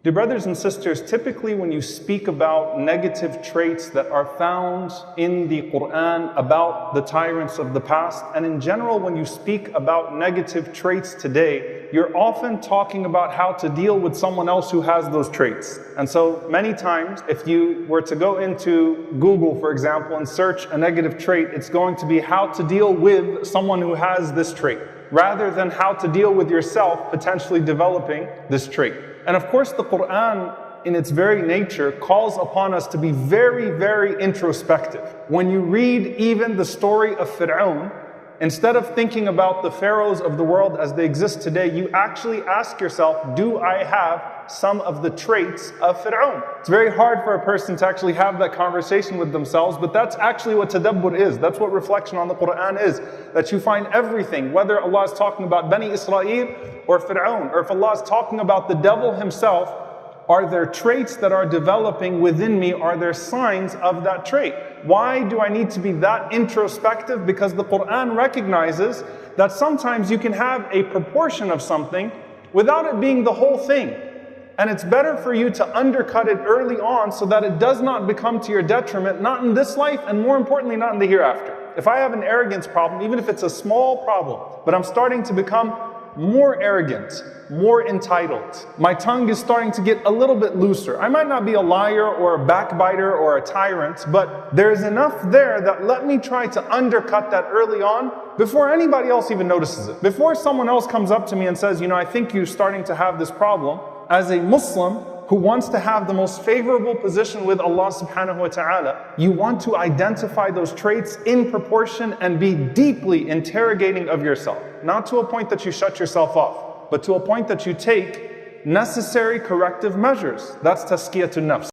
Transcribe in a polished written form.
Dear brothers and sisters, typically when you speak about negative traits that are found in the Quran about the tyrants of the past, and in general when you speak about negative traits today, you're often talking about how to deal with someone else who has those traits. And so many times, if you were to go into Google, for example, and search a negative trait, it's going to be how to deal with someone who has this trait, rather than how to deal with yourself potentially developing this trait. And of course, the Quran, in its very nature, calls upon us to be very, very introspective. When you read even the story of Fir'aun, instead of thinking about the pharaohs of the world as they exist today, you actually ask yourself, do I have some of the traits of Fir'aun? It's very hard for a person to actually have that conversation with themselves, but that's actually what tadabbur is. That's what reflection on the Quran is. That you find everything, whether Allah is talking about Bani Israel or Fir'aun, or if Allah is talking about the devil himself, are there traits that are developing within me? Are there signs of that trait? Why do I need to be that introspective? Because the Quran recognizes that sometimes you can have a proportion of something without it being the whole thing. And it's better for you to undercut it early on so that it does not become to your detriment, not in this life, and more importantly, not in the hereafter. If I have an arrogance problem, even if it's a small problem, but I'm starting to become more arrogant, more entitled. My tongue is starting to get a little bit looser. I might not be a liar or a backbiter or a tyrant, but there's enough there that let me try to undercut that early on before anybody else even notices it. Before someone else comes up to me and says, I think you're starting to have this problem. As a Muslim who wants to have the most favorable position with Allah subhanahu wa ta'ala, you want to identify those traits in proportion and be deeply interrogating of yourself. Not to a point that you shut yourself off, but to a point that you take necessary corrective measures. That's Tazkiyat al-Nafs.